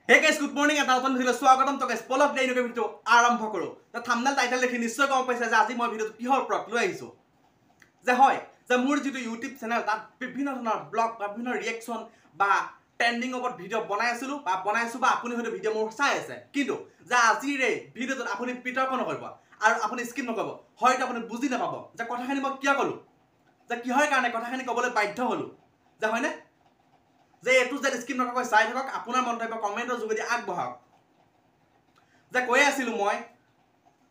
Hey guys, good morning and welcome to the Swagatam to guys. Polak day no video আৰম্ভ কৰো। The thumbnail title দেখি নিশ্চয় গম পাইছে যে আজি মই ভিডিওটো কিহৰ ওপৰত লৈ আহিছো। যে হয়, যে মোৰ যেটো YouTube চেনেল তাত বিভিন্ন ধৰণৰ ব্লগ বা বিভিন্ন ৰিঅ্যাকচন বা ট্ৰেন্ডিং ওপৰত ভিডিও বনাই আছিলো বা বনাইছো বা আপুনি হয়তো ভিডিও মোৰ চাই আছে। কিন্তু যে আজিৰ এই ভিডিওটোত আপুনি বিতৰ্ক নকৰিব আৰু আপুনি স্কিপ নকৰিব। হয়তো আপুনি বুজি নাপাব যে কথাখিনি মই কিয় কলো। যে কিহৰ কাৰণে কথাখিনি কবলৈ বাধ্য হলো। যে হয়নে? যে এটো যে স্কিপ নকৰাকৈ চাই থাকক আপোনাৰ মন্তব্য কমেন্টৰ যোগেদি আগবঢ়াওক যে কৈ আছিল মই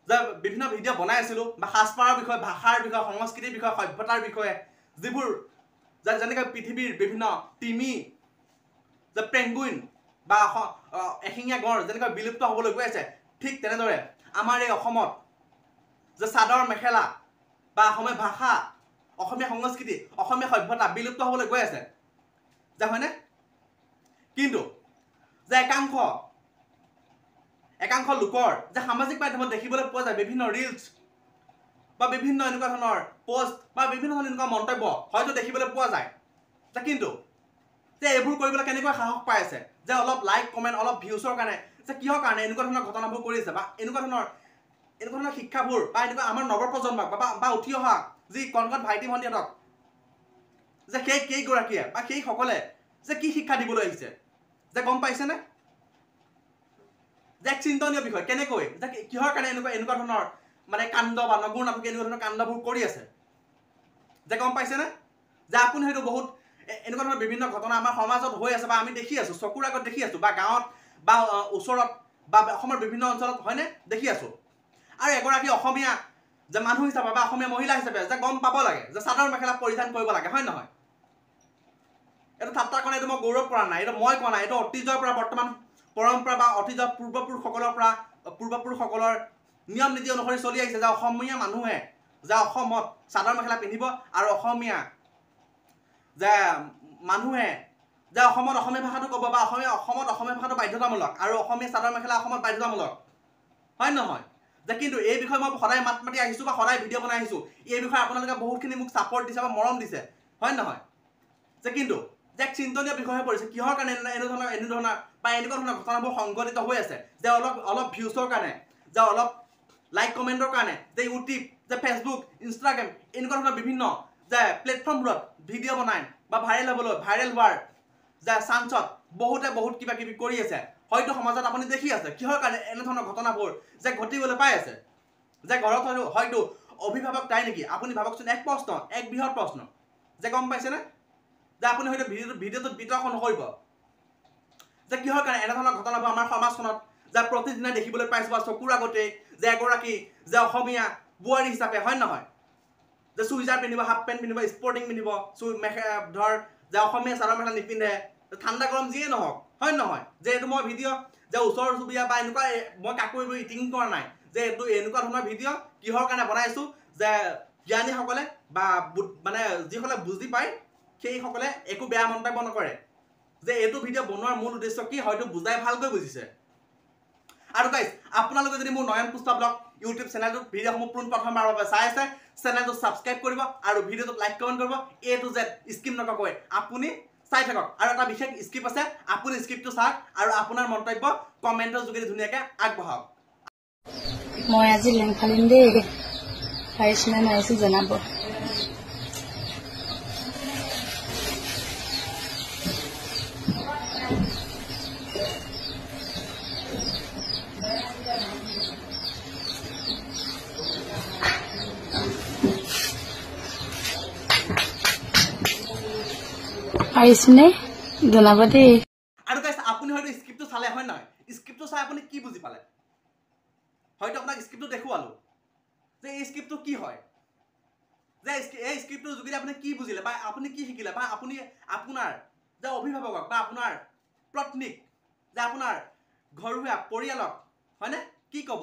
যে বিভিন্ন ভিডিও বনাই আছিল বা খাসপাৰৰ বিষয় ভাষাৰ বিষয় সংস্কৃতিৰ বিষয় সভ্যতাৰ বিষয় যিবোৰ যেনেকৈ পৃথিৱীৰ বিভিন্ন টিমি যে পেঙ্গুইন বা এশিঙীয়া গড় যেনেকৈ বিলুপ্ত হ'বলৈ গৈ আছে ঠিক তেনেদৰে আমাৰ এই অসমত যে সাদৰ মেখেলা বা অসমীয়া ভাষা অসমীয়া সংস্কৃতি অসমীয়া সভ্যতা বিলুপ্ত হ'বলৈ গৈ আছে যে হয়নে কিন্তু যে একাংশ লোকৰ যে সামাজিক মাধ্যমত দেখিবলৈ পোৱা যায় বিভিন্ন ৰিলস বা বিভিন্ন এনেকুৱা ধৰণৰ পোষ্ট বা বিভিন্ন ধৰণৰ এনেকুৱা মন্তব্য হয়তো দেখিবলৈ পোৱা যায় যে কিন্তু যে এইবোৰ কৰিবলৈ কেনেকৈ সাহস পাই আছে যে অলপ লাইক কমেন্ট অলপ ভিউছৰ কাৰণে যে কিহৰ কাৰণে এনেকুৱা ধৰণৰ ঘটনাবোৰ কৰি আছে বা এনেকুৱা ধৰণৰ শিক্ষাবোৰ বা এনেকুৱা আমাৰ নৱপ্ৰজন্মক বা উঠি অহা যি কণকণ ভাইটি ভণ্টিহঁতক যে কেই গৰাকীয়ে বা সেই সকলে যে কি শিক্ষা দিবলৈ আহিছে যে গম পাইছে নে যে চিন্তনীয় বিষয় কেনেকৈ যে কিহৰ কাৰণে এনেকুৱা ধৰণৰ মানে কাণ্ড বা নগুৰ নাটকে এনেকুৱা ধৰণৰ কাণ্ডবোৰ কৰি আছে যে গম পাইছে নে যে আপুনি হয়তো বহুত এনেকুৱা ধৰণৰ বিভিন্ন ঘটনা আমাৰ সমাজত হৈ আছে বা আমি দেখি আছো চকুৰ আগত দেখি আছো বা গাঁৱত বা ওচৰত বা অসমৰ বিভিন্ন অঞ্চলত হয়নে দেখি আছো আৰু এগৰাকী অসমীয়া যে মানুহ হিচাপে বা অসমীয়া মহিলা হিচাপে যে গম পাব লাগে যে চাদৰ মেখেলা পৰিধান কৰিব লাগে হয় নহয় এটা ঠাট্টা কৰা এটা মই গৌৰৱ কৰা নাই এটা মই কোৱা নাই এটা অতীজৰ পৰা বৰ্তমান পৰম্পৰা বা অতীজৰ পূৰ্বপুৰুষসকলৰ নিয়ম নীতি অনুসৰি চলি আহিছে যে অসমীয়া মানুহে যে অসমত চাদৰ মেখেলা পিন্ধিব আৰু অসমীয়া যে মানুহে যে অসমত অসমীয়া ভাষাটো ক'ব বা অসমত অসমীয়া ভাষাটো বাধ্যতামূলক আৰু অসমীয়া চাদৰ মেখেলা অসমত বাধ্যতামূলক হয় নহয় যে কিন্তু এই বিষয়ে মই সদায় মাত মাতি আহিছো বা সদায় ভিডিও বনাই আহিছো এই বিষয়ে আপোনালোকে বহুতখিনি মোক সাপোৰ্ট দিছে বা মৰম দিছে হয় নহয় যে কিন্তু যে চিন্তনীয় বিষয় হৈ পৰিছে কিহৰ কাৰণে এনেধৰণৰ বা এনেকুৱা ধৰণৰ ঘটনাবোৰ সংঘটিত হৈ আছে যে অলপ ভিউছৰ কাৰণে যে অলপ লাইক কমেন্টৰ কাৰণে যে ইউটিউব যে ফেচবুক ইনষ্টাগ্ৰাম এনেকুৱা ধৰণৰ বিভিন্ন যে প্লেটফৰ্মবোৰত ভিডিঅ' বনাই বা ভাইৰেল হোৱাৰ যে চান্সত বহুত কিবা কিবি কৰি আছে হয়তো সমাজত আপুনি দেখি আছে কিহৰ কাৰণে এনেধৰণৰ ঘটনাবোৰ যে ঘটিবলৈ পাই আছে যে ঘৰত হয়তো অভিভাৱক তাই নেকি আপুনি ভাবকচোন এক বৃহৎ প্ৰশ্ন যে গম পাইছেনে যে আপুনি হয়তো ভিডিঅ'টোত বিতৰ্ক নকৰিব যে কিহৰ কাৰণে এনেধৰণৰ ঘটনাবোৰ আমাৰ সমাজখনত যে প্ৰতিদিনে দেখিবলৈ পাইছো বা চকুৰ আগতে যে এগৰাকী যে অসমীয়া বোৱাৰী হিচাপে হয় নহয় যে চুইজাৰ পিন্ধিব হাফ পেণ্ট পিন্ধিব স্পৰ্টিং পিন্ধিব ধৰ যে অসমীয়া চাদৰ মেখেলা নিপিন্ধে ঠাণ্ডা গৰম যিয়ে নহওক হয় নহয় যে এইটো মই ভিডিঅ' যে ওচৰ চুবুৰীয়া বা এনেকুৱা মই কাকো এইবোৰ ইটিং কৰা নাই যে এইটো এনেকুৱা ধৰণৰ ভিডিঅ' কিহৰ কাৰণে বনাইছো যে জ্ঞানীসকলে বা মানে যিসকলে বুজি পায় সেইসকলে একো বেয়া মন্তব্য নকৰে যে এইটো ভিডিঅ' বনোৱাৰ মূল উদ্দেশ্য কি হয়তো বুজাই ভালকৈ বুজিছে আৰু গাইজ আপোনালোকে যদি মোৰ নয়ন পুষ্পা ব্লগ ইউটিউব চেনেলটোত ভিডিঅ'সমূহ পোনপ্ৰথমবাৰৰ বাবে চাই আছে চেনেলটো ছাবস্ক্ৰাইব কৰিব আৰু ভিডিঅ'টোত লাইক কমেণ্ট কৰিব এটো যে স্কিপ নকৰাকৈ আপুনি চাই থাকক আৰু এটা বিশেষ স্কিপ আছে আপুনি স্কিপটো চাওক আৰু আপোনাৰ মন্তব্য কমেণ্টৰ যোগেদি ধুনীয়াকৈ আগবঢ়াওক মই আজি লেং ফালিম দেই পাৰিছ নে নোৱাৰিছো জনাব পাৰিছনে জনাব দেই আৰু গাইজ আপুনি হয়তো স্ক্ৰিপ্টটো চালে হয় নহয় স্ক্ৰিপ্টটো চাই আপুনি কি বুজি পালে হয়তো আপোনাক স্ক্ৰিপ্টটো দেখুৱালো যে এই স্ক্ৰিপ্টটো কি হয় যে এই স্ক্ৰিপ্টটোৰ যোগেদি আপুনি কি বুজিলে বা আপুনি কি শিকিলে বা আপুনি আপোনাৰ যে অভিভাৱকক বা আপোনাৰ পত্নীক যে আপোনাৰ ঘৰুৱা পৰিয়ালক হয়নে কি ক'ব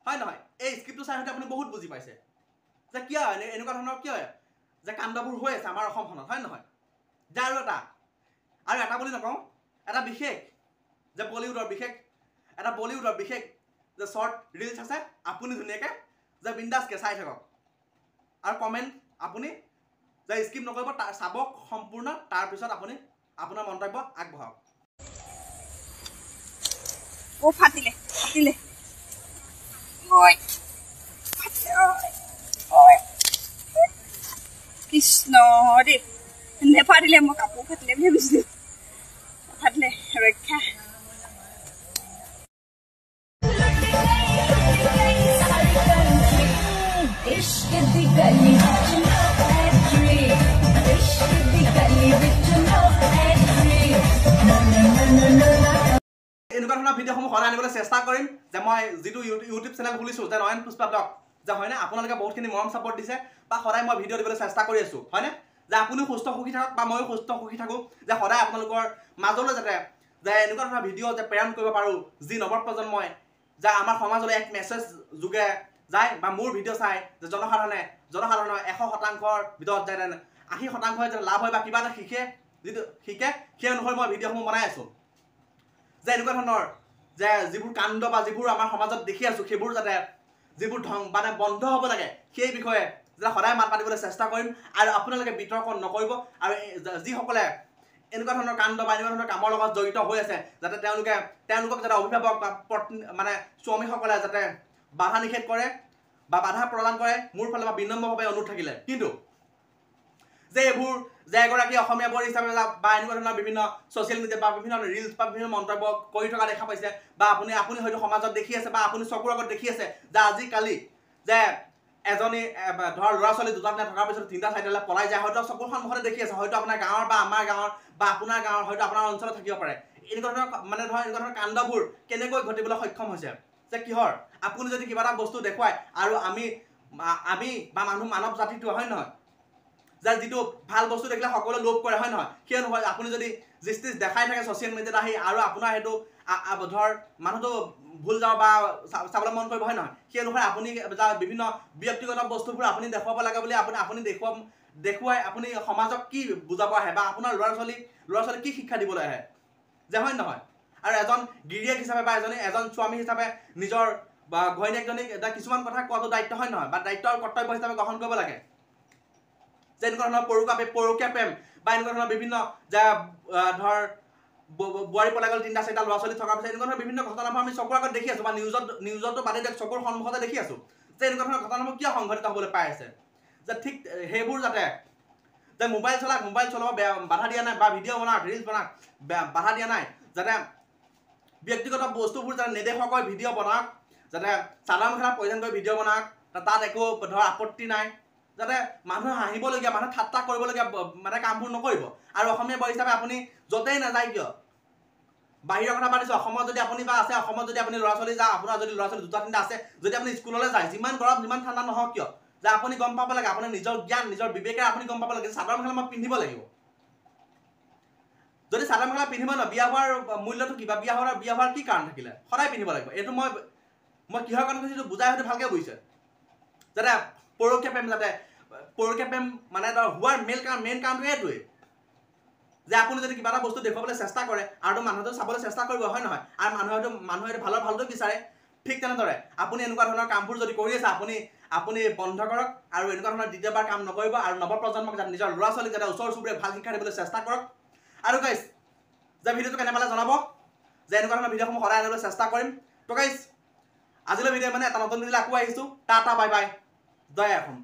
হয় নহয় এই স্ক্ৰিপ্টটো চাই হয়তো আপুনি বহুত বুজি পাইছে যে কিয় এনেকুৱা ধৰণৰ কিয় যে কাণ্ডবোৰ হৈ আছে আমাৰ অসমখনত হয় নহয় যে আৰু এটা বুলি নকওঁ এটা বিশেষ যে বলিউডৰ বিশেষ যে শৰ্ট ৰিলছ আছে আপুনি ধুনীয়াকৈ যে বিন্দাছকৈ চাই থাকক আৰু কমেণ্ট আপুনি যে স্কিপ নকৰিব চাবক সম্পূৰ্ণ তাৰ পিছত আপুনি আপোনাৰ মন্তব্য আগবঢ়াওক কাপোৰ ফাটিলে ঐ কৃষ্ণ দেই নেফাটিলে মই কাপোৰ ফাটিলে বুলি ভাবিছিলো ফাটিলে ৰক্ষা এনেকুৱা ধৰণৰ ভিডিঅ'সমূহ সদায় আনিবলৈ চেষ্টা কৰিম যে মই যিটো ইউটিউব চেনেল খুলিছোঁ যে নয়ন পুষ্পা ব্লগ যে হয়নে আপোনালোকে বহুতখিনি মৰম ছাপোৰ্ট দিছে বা সদায় মই ভিডিঅ' দিবলৈ চেষ্টা কৰি আছোঁ হয়নে যে আপুনিও সুস্থ সুখী থাকক বা ময়ো সুস্থ সুখী থাকোঁ যে সদায় আপোনালোকৰ মাজলৈ যাতে যে এনেকুৱা ধৰণৰ ভিডিঅ' যে প্ৰেৰণ কৰিব পাৰোঁ যি নৱপ্ৰজন্মই যে আমাৰ সমাজলৈ এক মেছেজ যোগে যায় বা মোৰ ভিডিঅ' চাই যে জনসাধাৰণৰ 100%ৰ ভিতৰত যে 80% যে লাভ হয় বা কিবা এটা যিটো শিকে সেই অনুসৰি মই ভিডিঅ'সমূহ বনাই আছোঁ যে এনেকুৱা ধৰণৰ যে যিবোৰ কাণ্ড বা যিবোৰ আমাৰ সমাজত দেখি আছোঁ সেইবোৰ যাতে যিবোৰ মানে বন্ধ হ'ব লাগে সেই বিষয়ে যাতে সদায় মাত মাতিবলৈ চেষ্টা কৰিম আৰু আপোনালোকে বিতৰ্ক নকৰিব আৰু যিসকলে এনেকুৱা ধৰণৰ কাণ্ড বা এনেকুৱা ধৰণৰ কামৰ লগত জড়িত হৈ আছে যাতে তেওঁলোকক যাতে অভিভাৱক বা মানে স্বামীসকলে যাতে বাধা নিষেধ কৰে বা বাধা প্ৰদান কৰে মোৰ ফালৰ পৰা বিনম্ৰভাৱে অনুৰোধ থাকিলে কিন্তু যে এইবোৰ যে এগৰাকী অসমীয়া বোৱাৰী হিচাপে বা এনেকুৱা ধৰণৰ বিভিন্ন ছ'চিয়েল মিডিয়াত বা বিভিন্ন ৰিলছ বা বিভিন্ন মন্তব্য কৰি থকা দেখা পাইছে বা আপুনি হয়তো সমাজত দেখি আছে বা আপুনি চকুৰ আগত দেখি আছে যে আজিকালি যে এজনী ধৰ ল'ৰা ছোৱালী দুটা দিনা থকাৰ পিছত 3টা 4টালৈ পলাই যায় হয়তো চকুৰ সন্মুখতে দেখি আছে হয়তো আপোনাৰ গাঁৱৰ বা আমাৰ গাঁৱৰ বা আপোনাৰ গাঁৱৰ হয়তো আপোনাৰ অঞ্চলত থাকিব পাৰে এনেকুৱা ধৰণৰ মানে ধৰ এনেকুৱা ধৰণৰ কাণ্ডবোৰ কেনেকৈ ঘটিবলৈ সক্ষম হৈছে যে কিহৰ আপুনি যদি কিবা এটা বস্তু দেখুৱায় আৰু আমি বা মানৱ জাতিটো হয় নহয় যে যিটো ভাল বস্তু দেখিলে সকলোৱে লোভ কৰে হয় নহয় সেই নহয় আপুনি যদি জিষ্টিছ দেখাই থাকে ছ'চিয়েল মিডিয়াত আহি আৰু আপোনাৰ সেইটো ধৰ মানুহটো ভুল যাব বা চাবলৈ মন কৰিব হয় নহয় সেই অনুসাৰে আপুনি বিভিন্ন ব্যক্তিগত বস্তুবোৰ আপুনি দেখুৱাব লাগে বুলি আপুনি দেখুৱাই আপুনি সমাজক কি বুজাব আহে বা আপোনাৰ ল'ৰা ছোৱালীক কি শিক্ষা দিবলৈ আহে যে হয় নহয় আৰু এজন গিৰিয়েক হিচাপে বা এজন স্বামী হিচাপে নিজৰ বা ঘৈণীয়েকজনীক কিছুমান কথা কোৱাটো দায়িত্ব হয় নহয় বা দায়িত্ব আৰু কৰ্তব্য হিচাপে গ্ৰহণ কৰিব লাগে যে এনেকুৱা ধৰণৰ পৰকীয়া প্ৰেম বা এনেকুৱা ধৰণৰ বিভিন্ন যে ধৰ বোৱাৰী পলাই গ'ল 3টা 4টা ল'ৰা ছোৱালী থকাৰ পিছত এনেকুৱা ধৰণৰ বিভিন্ন ঘটনাবোৰ আমি চকুৰ আগত দেখি আছোঁ বা নিউজতো বাদে দিয়ক চকুৰ সন্মুখতে দেখি আছোঁ যে এনেকুৱা ধৰণৰ ঘটনাবোৰ কিয় সংঘটিত হ'বলৈ পাই আছে যে ঠিক সেইবোৰ যাতে যে মোবাইল চলাব বাধা দিয়া নাই বা ভিডিঅ' বনাওক ৰিলছ বনাওক বাধা দিয়া নাই যাতে ব্যক্তিগত বস্তুবোৰ যাতে নেদেখুৱাকৈ ভিডিঅ' বনাওক যাতে চাদৰ মেখেলা পৰিধান কৰি ভিডিঅ' বনাওক তাত একো ধৰ আপত্তি নাই যাতে মানুহে হাঁহিবলগীয়া মানুহে ঠাট্টা কৰিবলগীয়া মানে কামবোৰ নকৰিব আৰু অসমীয়া বোৱাৰী হিচাপে আপুনি য'তেই নাযায় কিয় বাহিৰৰ কথা পাতিছোঁ অসমত যদি আপুনি বা আছে অসমত যদি আপুনি ল'ৰা ছোৱালী যায় আপোনাৰ যদি ল'ৰা ছোৱালী 2টা 3টা আছে যদি আপুনি স্কুললৈ যায় যিমান গৰম যিমান ঠাণ্ডা নহওক কিয় যে আপুনি গম পাব লাগে আপোনাৰ নিজৰ জ্ঞান নিজৰ বিবেকেৰে আপুনি গম পাব লাগে চাদৰ মেখেলা মই পিন্ধিব লাগিব যদি চাদৰ মেখেলা পিন্ধিব ন বিয়া হোৱাৰ মূল্যটো কিবা বিয়া হোৱাৰ কি কাৰণ থাকিলে সদায় পিন্ধিব লাগিব এইটো মই কিহৰ কাৰণে কৈছোঁ বুজাই হয়তো ভালকৈ বুজিছে যাতে পৰকীয়া প্ৰেম মানে হোৱাৰ মেইন কাৰণটো এইটোৱেই যে আপুনি যদি কিবা এটা বস্তু দেখুৱাবলৈ চেষ্টা কৰে আৰু মানুহটো চাবলৈ চেষ্টা কৰিব হয় নহয় আৰু মানুহে ভালটো বিচাৰে ঠিক তেনেদৰে আপুনি এনেকুৱা ধৰণৰ কামবোৰ যদি কৰি আছে আপুনি বন্ধ কৰক আৰু এনেকুৱা ধৰণৰ দ্বিতীয়বাৰ কাম নকৰিব আৰু নৱপ্ৰজন্মক যাতে নিজৰ ল'ৰা ছোৱালীক যাতে ওচৰ চুবুৰীয়া ভাল শিক্ষা দিবলৈ চেষ্টা কৰক আৰু গাইছ যে ভিডিঅ'টো কেনে পালে জনাব যে এনেকুৱা ধৰণৰ ভিডিঅ'সমূহ সদায় আনিবলৈ চেষ্টা কৰিম তো গাইছ আজিলৈ ভিডিঅ' মানে এটা নতুন ভিডিঅ'লৈ আকৌ আহিছোঁ টাটা বাই বাই জয় অসম।